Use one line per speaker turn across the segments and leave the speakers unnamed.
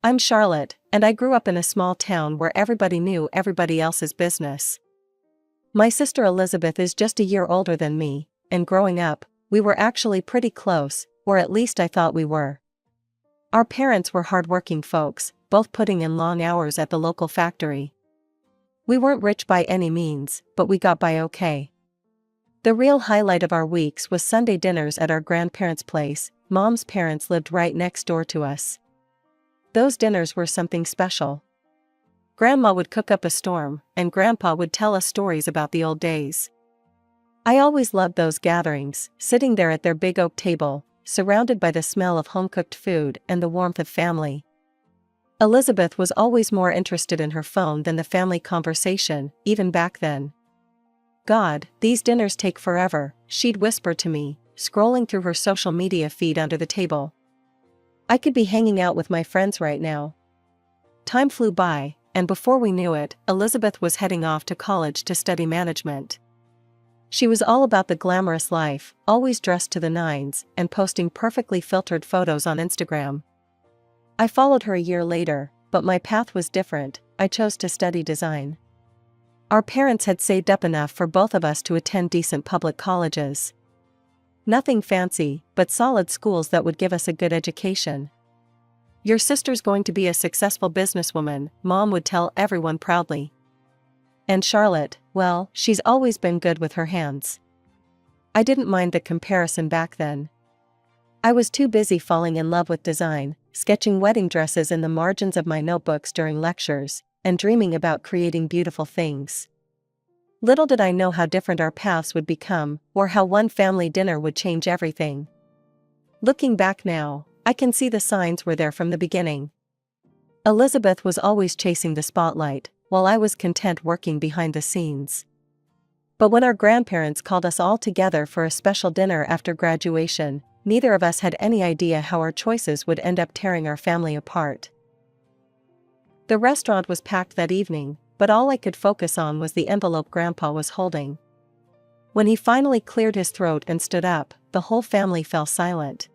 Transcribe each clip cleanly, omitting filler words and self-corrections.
I'm Charlotte, and I grew up in a small town where everybody knew everybody else's business. My sister Elizabeth is just a year older than me, and growing up, we were actually pretty close, or at least I thought we were. Our parents were hardworking folks, both putting in long hours at the local factory. We weren't rich by any means, but we got by okay. The real highlight of our weeks was Sunday dinners at our grandparents' place. Mom's parents lived right next door to us. Those dinners were something special. Grandma would cook up a storm, and Grandpa would tell us stories about the old days. I always loved those gatherings, sitting there at their big oak table, surrounded by the smell of home-cooked food and the warmth of family. Elizabeth was always more interested in her phone than the family conversation, even back then. "God, these dinners take forever," she'd whisper to me, scrolling through her social media feed under the table. I could be hanging out with my friends right now. Time flew by, and before we knew it, Elizabeth was heading off to college to study management. She was all about the glamorous life, always dressed to the nines, and posting perfectly filtered photos on Instagram. I followed her a year later, but my path was different. I chose to study design. Our parents had saved up enough for both of us to attend decent public colleges. Nothing fancy, but solid schools that would give us a good education. "Your sister's going to be a successful businesswoman," Mom would tell everyone proudly. "And Charlotte, well, she's always been good with her hands." I didn't mind the comparison back then. I was too busy falling in love with design, sketching wedding dresses in the margins of my notebooks during lectures, and dreaming about creating beautiful things. Little did I know how different our paths would become, or how one family dinner would change everything. Looking back now, I can see the signs were there from the beginning. Elizabeth was always chasing the spotlight, while I was content working behind the scenes. But when our grandparents called us all together for a special dinner after graduation, neither of us had any idea how our choices would end up tearing our family apart. The restaurant was packed that evening, but all I could focus on was the envelope Grandpa was holding. When he finally cleared his throat and stood up, the whole family fell silent.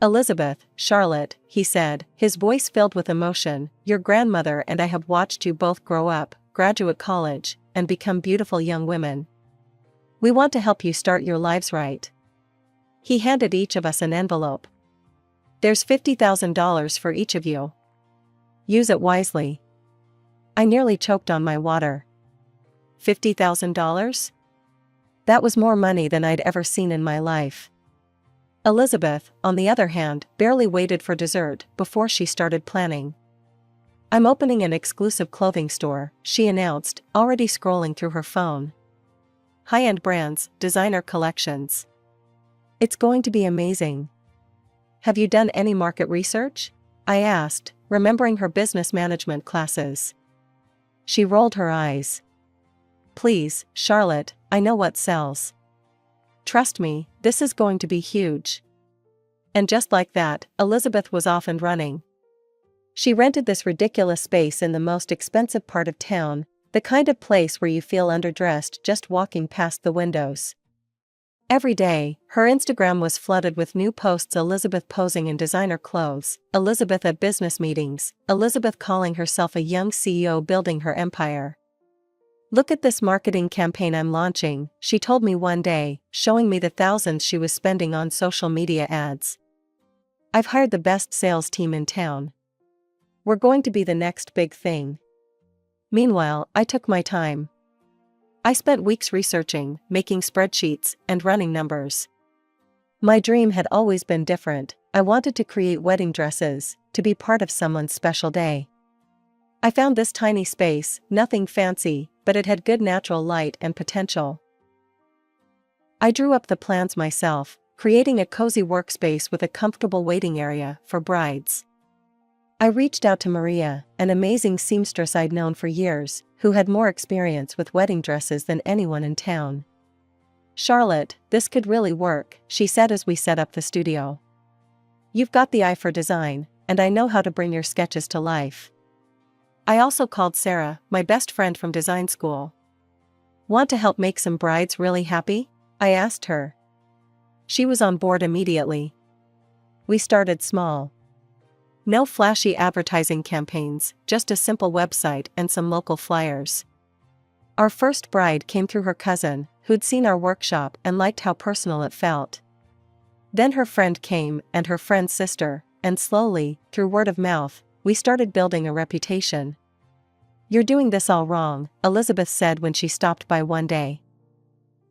"Elizabeth, Charlotte," he said, his voice filled with emotion, "your grandmother and I have watched you both grow up, graduate college, and become beautiful young women. We want to help you start your lives right." He handed each of us an envelope. "There's $50,000 for each of you. Use it wisely." I nearly choked on my water. $50,000? That was more money than I'd ever seen in my life. Elizabeth, on the other hand, barely waited for dessert before she started planning. "I'm opening an exclusive clothing store," she announced, already scrolling through her phone. "High-end brands, designer collections. It's going to be amazing." "Have you done any market research?" I asked, remembering her business management classes. She rolled her eyes. "Please, Charlotte, I know what sells. Trust me, this is going to be huge." And just like that, Elizabeth was off and running. She rented this ridiculous space in the most expensive part of town, the kind of place where you feel underdressed just walking past the windows. Every day, her Instagram was flooded with new posts: Elizabeth posing in designer clothes, Elizabeth at business meetings, Elizabeth calling herself a young CEO building her empire. "Look at this marketing campaign I'm launching," she told me one day, showing me the thousands she was spending on social media ads. "I've hired the best sales team in town. We're going to be the next big thing." Meanwhile, I took my time. I spent weeks researching, making spreadsheets, and running numbers. My dream had always been different. I wanted to create wedding dresses, to be part of someone's special day. I found this tiny space, nothing fancy, but it had good natural light and potential. I drew up the plans myself, creating a cozy workspace with a comfortable waiting area for brides. I reached out to Maria, an amazing seamstress I'd known for years, who had more experience with wedding dresses than anyone in town. "Charlotte, this could really work," she said as we set up the studio. "You've got the eye for design, and I know how to bring your sketches to life." I also called Sarah, my best friend from design school. "Want to help make some brides really happy?" I asked her. She was on board immediately. We started small. No flashy advertising campaigns, just a simple website and some local flyers. Our first bride came through her cousin, who'd seen our workshop and liked how personal it felt. Then her friend came, and her friend's sister, and slowly, through word of mouth, we started building a reputation. "You're doing this all wrong," Elizabeth said when she stopped by one day.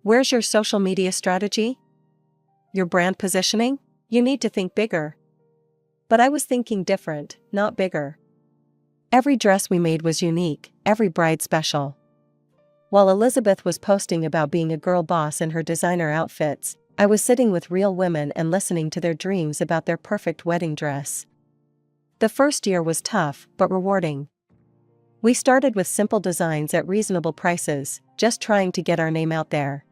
"Where's your social media strategy? Your brand positioning? You need to think bigger." But I was thinking different, not bigger. Every dress we made was unique, every bride special. While Elizabeth was posting about being a girl boss in her designer outfits, I was sitting with real women and listening to their dreams about their perfect wedding dress. The first year was tough, but rewarding. We started with simple designs at reasonable prices, just trying to get our name out there.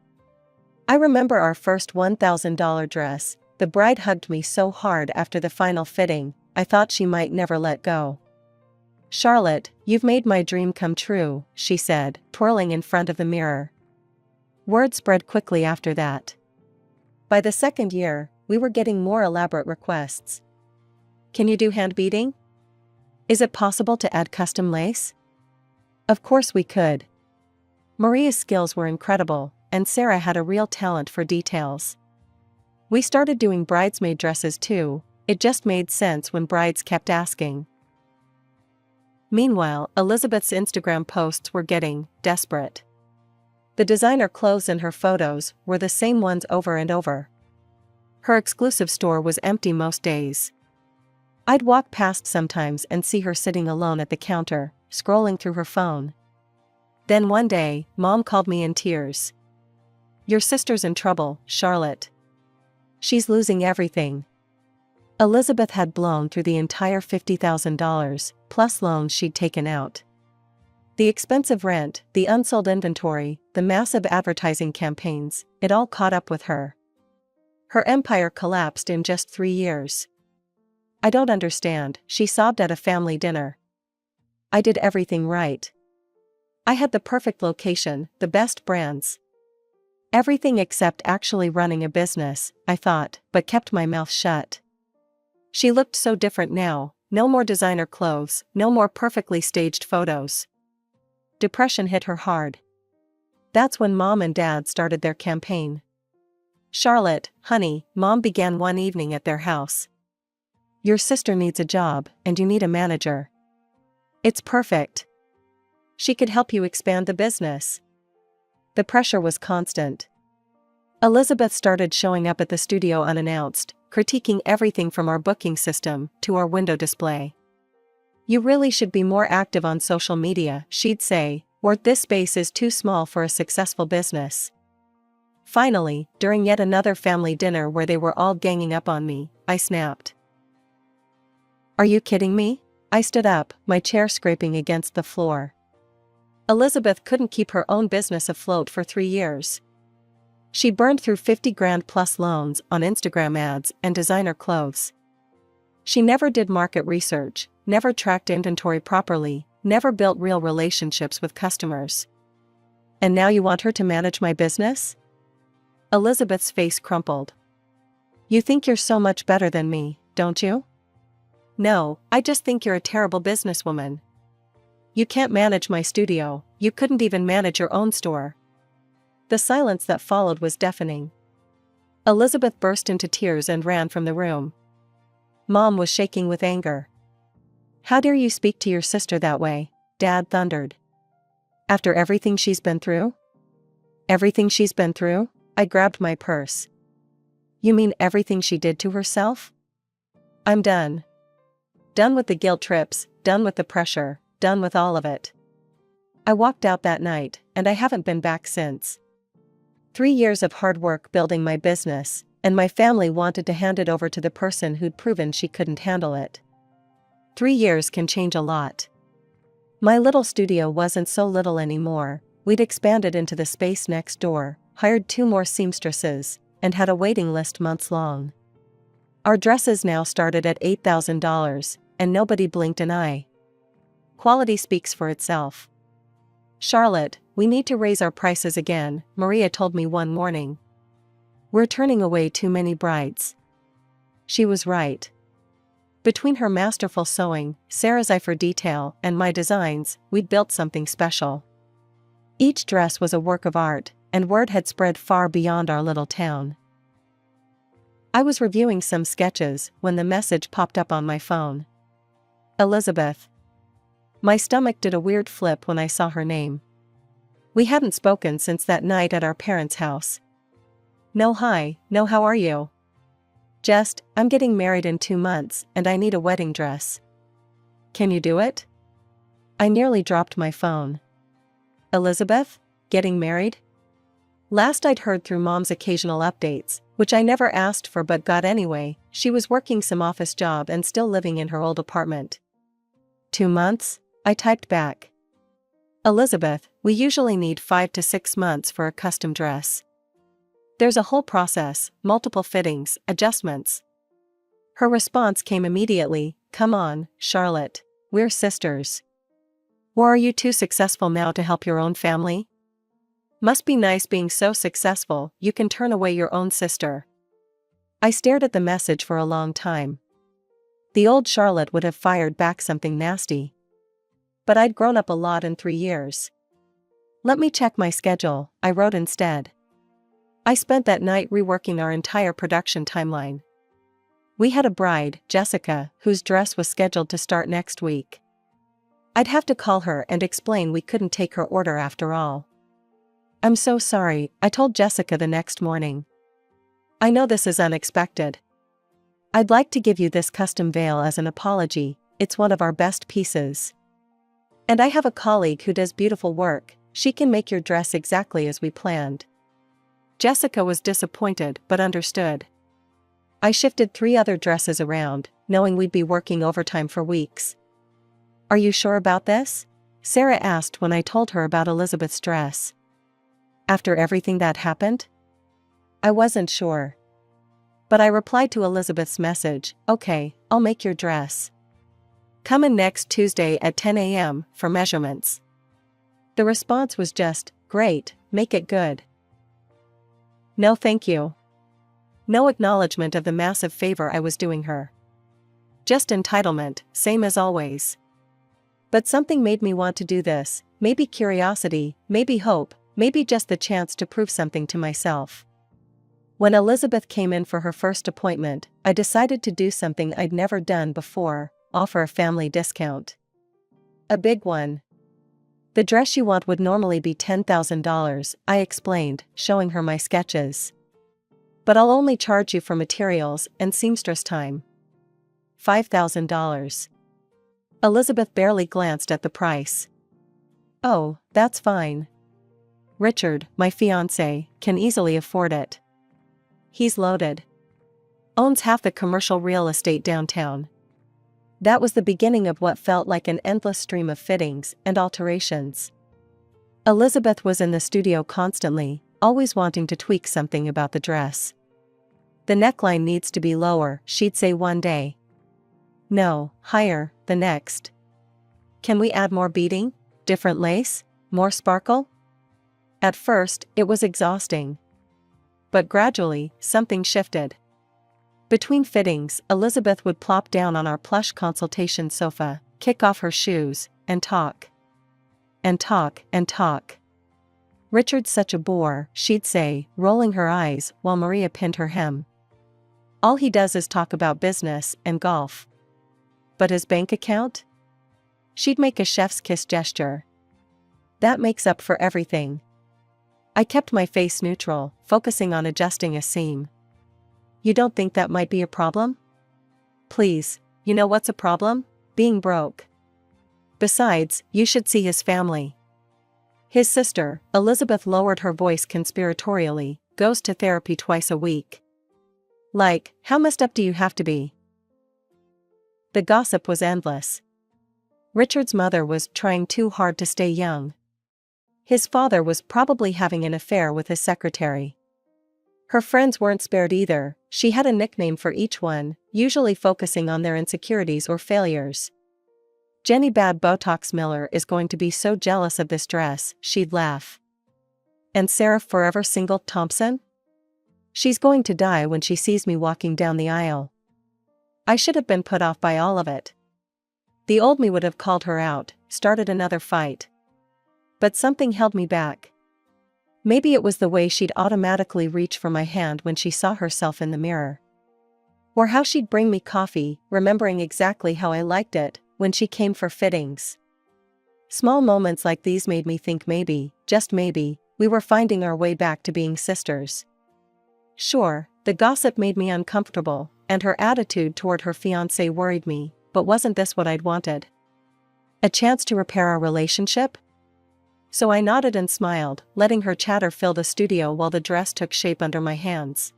I remember our first $1,000 dress. The bride hugged me so hard after the final fitting, I thought she might never let go. "Charlotte, you've made my dream come true," she said, twirling in front of the mirror. Word spread quickly after that. By the second year, we were getting more elaborate requests. "Can you do hand beading? Is it possible to add custom lace?" Of course we could. Maria's skills were incredible, and Sarah had a real talent for details. We started doing bridesmaid dresses too, it just made sense when brides kept asking. Meanwhile, Elizabeth's Instagram posts were getting desperate. The designer clothes in her photos were the same ones over and over. Her exclusive store was empty most days. I'd walk past sometimes and see her sitting alone at the counter, scrolling through her phone. Then one day, Mom called me in tears. "Your sister's in trouble, Charlotte. She's losing everything." Elizabeth had blown through the entire $50,000, plus loans she'd taken out. The expensive rent, the unsold inventory, the massive advertising campaigns, it all caught up with her. Her empire collapsed in just 3 years. "I don't understand," she sobbed at a family dinner. "I did everything right. I had the perfect location, the best brands. Everything except actually running a business, I thought, but kept my mouth shut." She looked so different now, no more designer clothes, no more perfectly staged photos. Depression hit her hard. That's when Mom and Dad started their campaign. "Charlotte, honey," Mom began one evening at their house. "Your sister needs a job, and you need a manager. It's perfect. She could help you expand the business." The pressure was constant. Elizabeth started showing up at the studio unannounced, critiquing everything from our booking system to our window display. "You really should be more active on social media," she'd say, "or this space is too small for a successful business." Finally, during yet another family dinner where they were all ganging up on me, I snapped. "Are you kidding me?" I stood up, my chair scraping against the floor. Elizabeth couldn't keep her own business afloat for 3 years. She burned through 50 grand plus loans on Instagram ads and designer clothes. She never did market research, never tracked inventory properly, never built real relationships with customers. "And now you want her to manage my business?" Elizabeth's face crumpled. "You think you're so much better than me, don't you?" "No, I just think you're a terrible businesswoman. You can't manage my studio, you couldn't even manage your own store." The silence that followed was deafening. Elizabeth burst into tears and ran from the room. Mom was shaking with anger. "How dare you speak to your sister that way?" Dad thundered. "After everything she's been through?" "Everything she's been through?" I grabbed my purse. "You mean everything she did to herself?" "I'm done. Done with the guilt trips, done with the pressure, done with all of it." I walked out that night, and I haven't been back since. 3 years of hard work building my business, and my family wanted to hand it over to the person who'd proven she couldn't handle it. 3 years can change a lot. My little studio wasn't so little anymore. We'd expanded into the space next door, hired 2 more seamstresses, and had a waiting list months long. Our dresses now started at $8,000, and nobody blinked an eye. Quality speaks for itself. "Charlotte, we need to raise our prices again," Maria told me one morning. "We're turning away too many brides." She was right. Between her masterful sewing, Sarah's eye for detail, and my designs, we'd built something special. Each dress was a work of art, and word had spread far beyond our little town. I was reviewing some sketches when the message popped up on my phone. Elizabeth. My stomach did a weird flip when I saw her name. We hadn't spoken since that night at our parents' house. No, hi, no, how are you? Just, I'm getting married in 2 months and I need a wedding dress. Can you do it? I nearly dropped my phone. Elizabeth? Getting married? Last I'd heard through Mom's occasional updates, which I never asked for but got anyway, she was working some office job and still living in her old apartment. 2 months? I typed back. Elizabeth, we usually need 5 to 6 months for a custom dress. There's a whole process, multiple fittings, adjustments. Her response came immediately, come on, Charlotte, we're sisters. Or are you too successful now to help your own family? Must be nice being so successful you can turn away your own sister. I stared at the message for a long time. The old Charlotte would have fired back something nasty. But I'd grown up a lot in 3 years. Let me check my schedule, I wrote instead. I spent that night reworking our entire production timeline. We had a bride, Jessica, whose dress was scheduled to start next week. I'd have to call her and explain we couldn't take her order after all. I'm so sorry, I told Jessica the next morning. I know this is unexpected. I'd like to give you this custom veil as an apology, it's one of our best pieces. And I have a colleague who does beautiful work, she can make your dress exactly as we planned. Jessica was disappointed but understood. I shifted 3 other dresses around, knowing we'd be working overtime for weeks. Are you sure about this? Sarah asked when I told her about Elizabeth's dress. After everything that happened? I wasn't sure. But I replied to Elizabeth's message, okay, I'll make your dress. Come in next Tuesday at 10 a.m. for measurements. The response was just, great, make it good. No thank you. No acknowledgement of the massive favor I was doing her. Just entitlement, same as always. But something made me want to do this, maybe curiosity, maybe hope, maybe just the chance to prove something to myself. When Elizabeth came in for her first appointment, I decided to do something I'd never done before, offer a family discount. A big one. The dress you want would normally be $10,000, I explained, showing her my sketches. But I'll only charge you for materials and seamstress time. $5,000. Elizabeth barely glanced at the price. Oh, that's fine. Richard, my fiancé, can easily afford it. He's loaded. Owns half the commercial real estate downtown. That was the beginning of what felt like an endless stream of fittings and alterations. Elizabeth was in the studio constantly, always wanting to tweak something about the dress. The neckline needs to be lower, she'd say one day. No, higher, the next. Can we add more beading? Different lace? More sparkle? At first, it was exhausting. But gradually, something shifted. Between fittings, Elizabeth would plop down on our plush consultation sofa, kick off her shoes, and talk. And talk, and talk. Richard's such a bore, she'd say, rolling her eyes while Maria pinned her hem. All he does is talk about business and golf. But his bank account? She'd make a chef's kiss gesture. That makes up for everything. I kept my face neutral, focusing on adjusting a seam. You don't think that might be a problem? Please, you know what's a problem? Being broke. Besides, you should see his family. His sister, Elizabeth lowered her voice conspiratorially, goes to therapy twice a week. Like, how messed up do you have to be? The gossip was endless. Richard's mother was trying too hard to stay young. His father was probably having an affair with his secretary. Her friends weren't spared either, she had a nickname for each one, usually focusing on their insecurities or failures. Jenny Bad Botox Miller is going to be so jealous of this dress, she'd laugh. And Sarah Forever Single Thompson? She's going to die when she sees me walking down the aisle. I should have been put off by all of it. The old me would have called her out, started another fight. But something held me back. Maybe it was the way she'd automatically reach for my hand when she saw herself in the mirror. Or how she'd bring me coffee, remembering exactly how I liked it, when she came for fittings. Small moments like these made me think maybe, just maybe, we were finding our way back to being sisters. Sure, the gossip made me uncomfortable, and her attitude toward her fiancé worried me, but wasn't this what I'd wanted? A chance to repair our relationship? So I nodded and smiled, letting her chatter fill the studio while the dress took shape under my hands.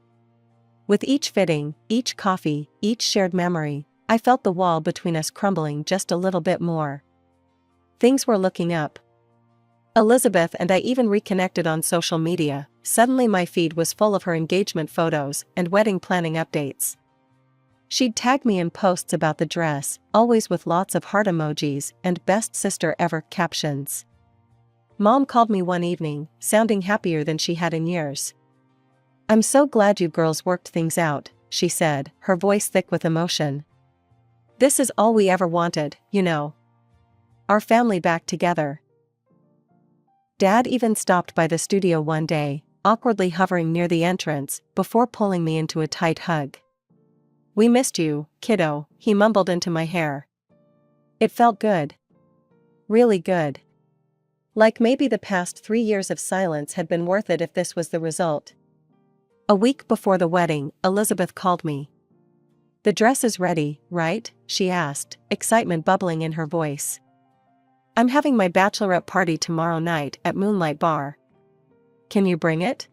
With each fitting, each coffee, each shared memory, I felt the wall between us crumbling just a little bit more. Things were looking up. Elizabeth and I even reconnected on social media. Suddenly my feed was full of her engagement photos and wedding planning updates. She'd tag me in posts about the dress, always with lots of heart emojis and best sister ever captions. Mom called me one evening, sounding happier than she had in years. "I'm so glad you girls worked things out," she said, her voice thick with emotion. "This is all we ever wanted, you know. Our family back together." Dad even stopped by the studio one day, awkwardly hovering near the entrance, before pulling me into a tight hug. "We missed you, kiddo," he mumbled into my hair. It felt good. Really good. Like maybe the past 3 years of silence had been worth it if this was the result. A week before the wedding, Elizabeth called me. "The dress is ready, right?" she asked, excitement bubbling in her voice. "I'm having my bachelorette party tomorrow night at Moonlight Bar. Can you bring it?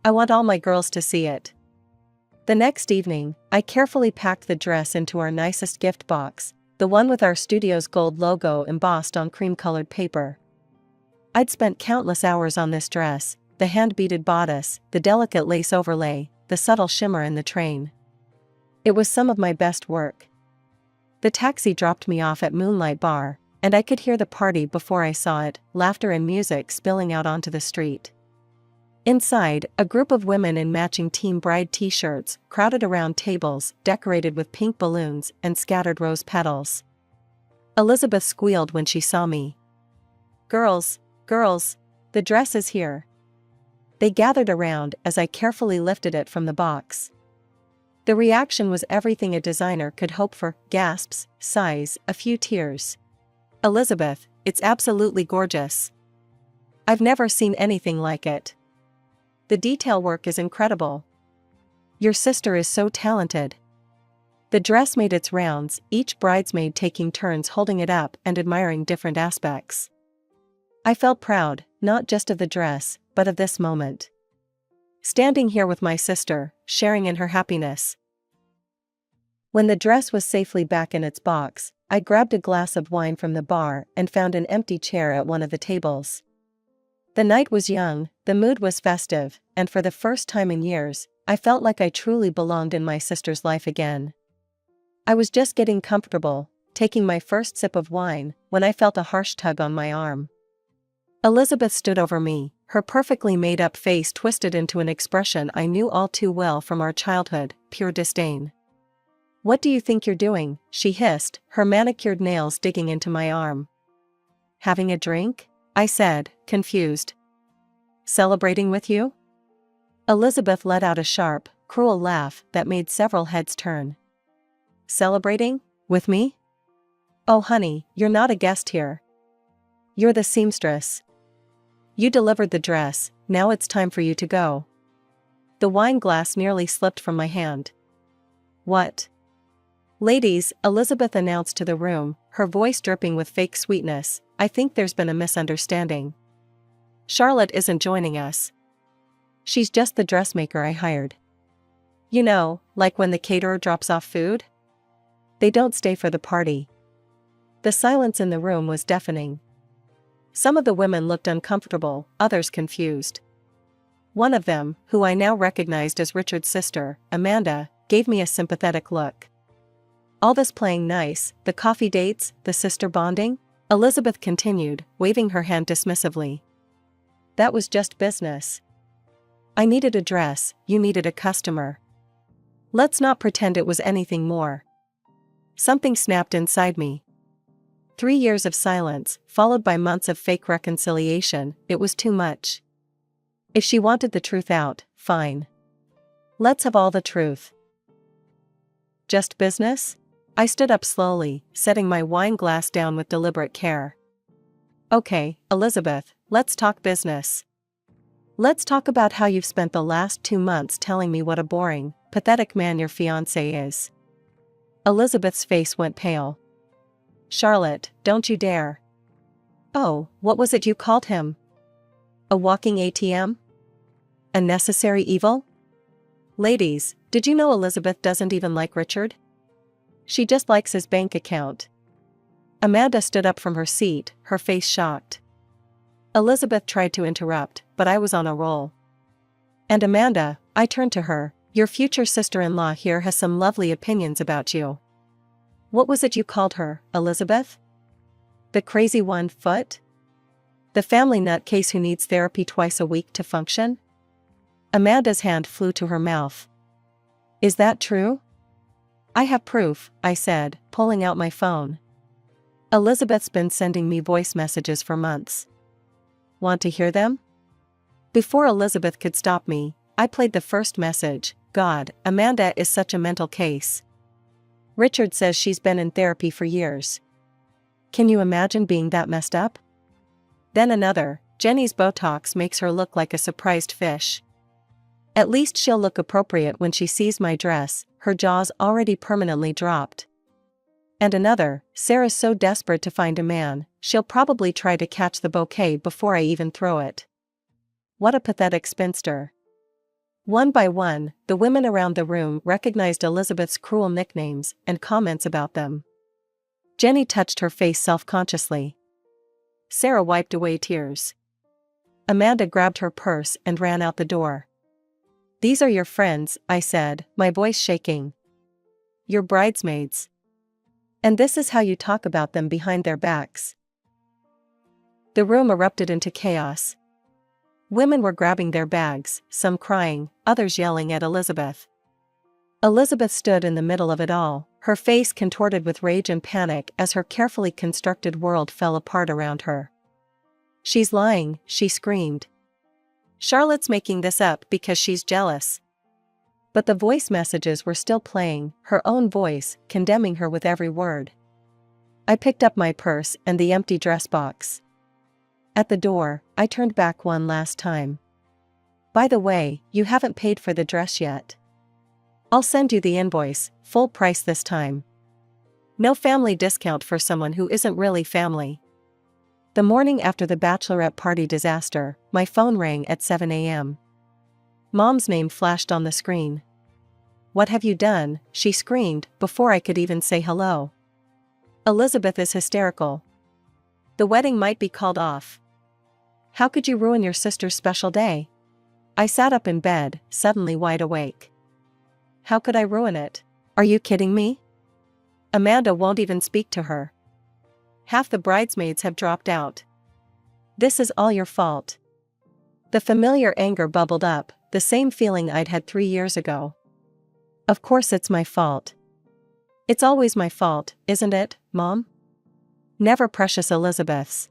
I want all my girls to see it." The next evening, I carefully packed the dress into our nicest gift box, the one with our studio's gold logo embossed on cream-colored paper. I'd spent countless hours on this dress, the hand-beaded bodice, the delicate lace overlay, the subtle shimmer in the train. It was some of my best work. The taxi dropped me off at Moonlight Bar, and I could hear the party before I saw it, laughter and music spilling out onto the street. Inside, a group of women in matching Team Bride t-shirts crowded around tables decorated with pink balloons and scattered rose petals. Elizabeth squealed when she saw me. Girls, the dress is here." They gathered around as I carefully lifted it from the box. The reaction was everything a designer could hope for: gasps, sighs, a few tears. "Elizabeth, it's absolutely gorgeous. I've never seen anything like it. The detail work is incredible. Your sister is so talented." The dress made its rounds, each bridesmaid taking turns holding it up and admiring different aspects. I felt proud, not just of the dress, but of this moment. Standing here with my sister, sharing in her happiness. When the dress was safely back in its box, I grabbed a glass of wine from the bar and found an empty chair at one of the tables. The night was young, the mood was festive, and for the first time in years, I felt like I truly belonged in my sister's life again. I was just getting comfortable, taking my first sip of wine, when I felt a harsh tug on my arm. Elizabeth stood over me, her perfectly made-up face twisted into an expression I knew all too well from our childhood: pure disdain. "What do you think you're doing?" she hissed, her manicured nails digging into my arm. "Having a drink?" I said, confused. "Celebrating with you?" Elizabeth let out a sharp, cruel laugh that made several heads turn. "Celebrating? With me? Oh honey, you're not a guest here. You're the seamstress. You delivered the dress, now it's time for you to go." The wine glass nearly slipped from my hand. "What?" "Ladies," Elizabeth announced to the room, her voice dripping with fake sweetness, "I think there's been a misunderstanding. Charlotte isn't joining us. She's just the dressmaker I hired. You know, like when the caterer drops off food? They don't stay for the party." The silence in the room was deafening. Some of the women looked uncomfortable, others confused. One of them, who I now recognized as Richard's sister, Amanda, gave me a sympathetic look. "All this playing nice, the coffee dates, the sister bonding?" Elizabeth continued, waving her hand dismissively. "That was just business. I needed a dress, you needed a customer. Let's not pretend it was anything more. Something snapped inside me. 3 years of silence, followed by months of fake reconciliation, it was too much. If she wanted the truth out, fine. Let's have all the truth. Just business? I stood up slowly, setting my wine glass down with deliberate care. Okay, Elizabeth, let's talk business. Let's talk about how you've spent the last 2 months telling me what a boring, pathetic man your fiancé is. Elizabeth's face went pale. Charlotte, don't you dare. Oh, what was it you called him? A walking ATM? A necessary evil? Ladies, did you know Elizabeth doesn't even like Richard? She just likes his bank account. Amanda stood up from her seat, her face shocked. Elizabeth tried to interrupt, but I was on a roll. And Amanda, I turned to her, your future sister-in-law here has some lovely opinions about you. What was it you called her, Elizabeth? The crazy one foot? The family nutcase who needs therapy twice a week to function? Amanda's hand flew to her mouth. Is that true? I have proof, I said, pulling out my phone. Elizabeth's been sending me voice messages for months. Want to hear them? Before Elizabeth could stop me, I played the first message. God, Amanda is such a mental case. Richard says she's been in therapy for years. Can you imagine being that messed up? Then another, Jenny's Botox makes her look like a surprised fish. At least she'll look appropriate when she sees my dress, her jaws already permanently dropped. And another, Sarah's so desperate to find a man, she'll probably try to catch the bouquet before I even throw it. What a pathetic spinster. One by one, the women around the room recognized Elizabeth's cruel nicknames and comments about them. Jenny touched her face self-consciously. Sarah wiped away tears. Amanda grabbed her purse and ran out the door. These are your friends, I said, my voice shaking. Your bridesmaids. And this is how you talk about them behind their backs. The room erupted into chaos. Women were grabbing their bags, some crying, others yelling at Elizabeth. Elizabeth stood in the middle of it all, her face contorted with rage and panic as her carefully constructed world fell apart around her. She's lying, she screamed. Charlotte's making this up because she's jealous. But the voice messages were still playing, her own voice, condemning her with every word. I picked up my purse and the empty dress box. At the door, I turned back one last time. By the way, you haven't paid for the dress yet. I'll send you the invoice, full price this time. No family discount for someone who isn't really family. The morning after the bachelorette party disaster, my phone rang at 7 a.m. Mom's name flashed on the screen. What have you done? She screamed, before I could even say hello. Elizabeth is hysterical. The wedding might be called off. How could you ruin your sister's special day? I sat up in bed, suddenly wide awake. How could I ruin it? Are you kidding me? Amanda won't even speak to her. Half the bridesmaids have dropped out. This is all your fault. The familiar anger bubbled up, the same feeling I'd had 3 years ago. Of course it's my fault. It's always my fault, isn't it, Mom? Never precious Elizabeth's.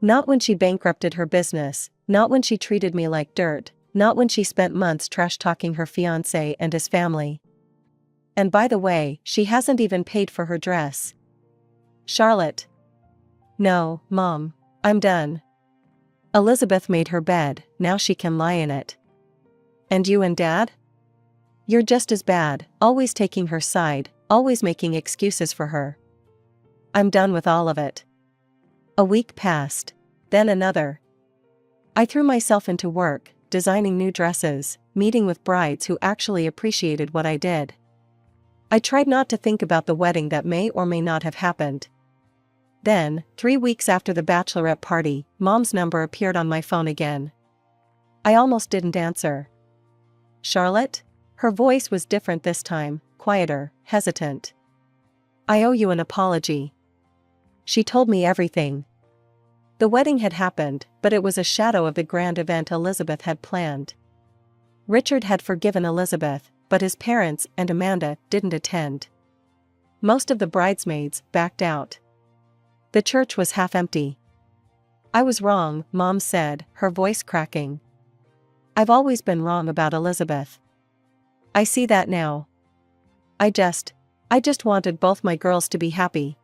Not when she bankrupted her business, not when she treated me like dirt, not when she spent months trash-talking her fiancé and his family. And by the way, she hasn't even paid for her dress. Charlotte. No, Mom, I'm done. Elizabeth made her bed, now she can lie in it. And you and Dad? You're just as bad, always taking her side, always making excuses for her. I'm done with all of it. A week passed, then another. I threw myself into work, designing new dresses, meeting with brides who actually appreciated what I did. I tried not to think about the wedding that may or may not have happened. Then, 3 weeks after the bachelorette party, Mom's number appeared on my phone again. I almost didn't answer. Charlotte? Her voice was different this time, quieter, hesitant. I owe you an apology. She told me everything. The wedding had happened, but it was a shadow of the grand event Elizabeth had planned. Richard had forgiven Elizabeth, but his parents and Amanda didn't attend. Most of the bridesmaids backed out. The church was half empty. I was wrong, Mom said, her voice cracking. I've always been wrong about Elizabeth. I see that now. I just wanted both my girls to be happy.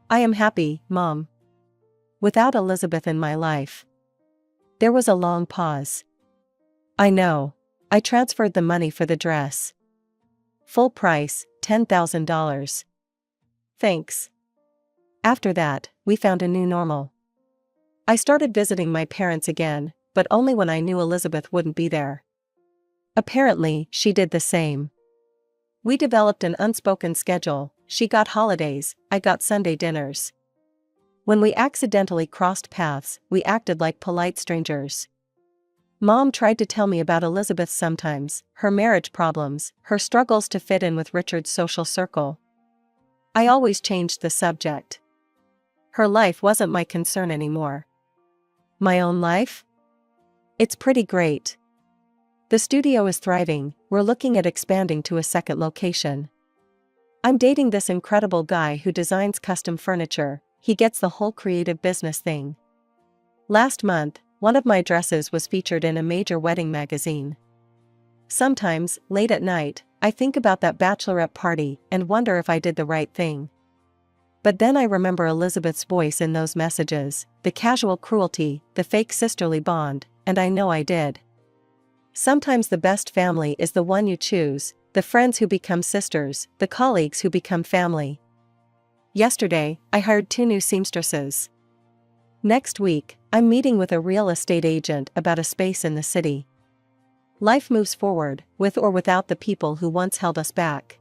I am happy, Mom. Without Elizabeth in my life. There was a long pause. I know. I transferred the money for the dress. Full price, $10,000. Thanks. After that, we found a new normal. I started visiting my parents again, but only when I knew Elizabeth wouldn't be there. Apparently, she did the same. We developed an unspoken schedule. She got holidays, I got Sunday dinners. When we accidentally crossed paths, we acted like polite strangers. Mom tried to tell me about Elizabeth sometimes, her marriage problems, her struggles to fit in with Richard's social circle. I always changed the subject. Her life wasn't my concern anymore. My own life? It's pretty great. The studio is thriving, we're looking at expanding to a second location. I'm dating this incredible guy who designs custom furniture, he gets the whole creative business thing. Last month, one of my dresses was featured in a major wedding magazine. Sometimes, late at night, I think about that bachelorette party and wonder if I did the right thing. But then I remember Elizabeth's voice in those messages, the casual cruelty, the fake sisterly bond, and I know I did. Sometimes the best family is the one you choose, the friends who become sisters, the colleagues who become family. Yesterday, I hired 2 new seamstresses. Next week, I'm meeting with a real estate agent about a space in the city. Life moves forward, with or without the people who once held us back.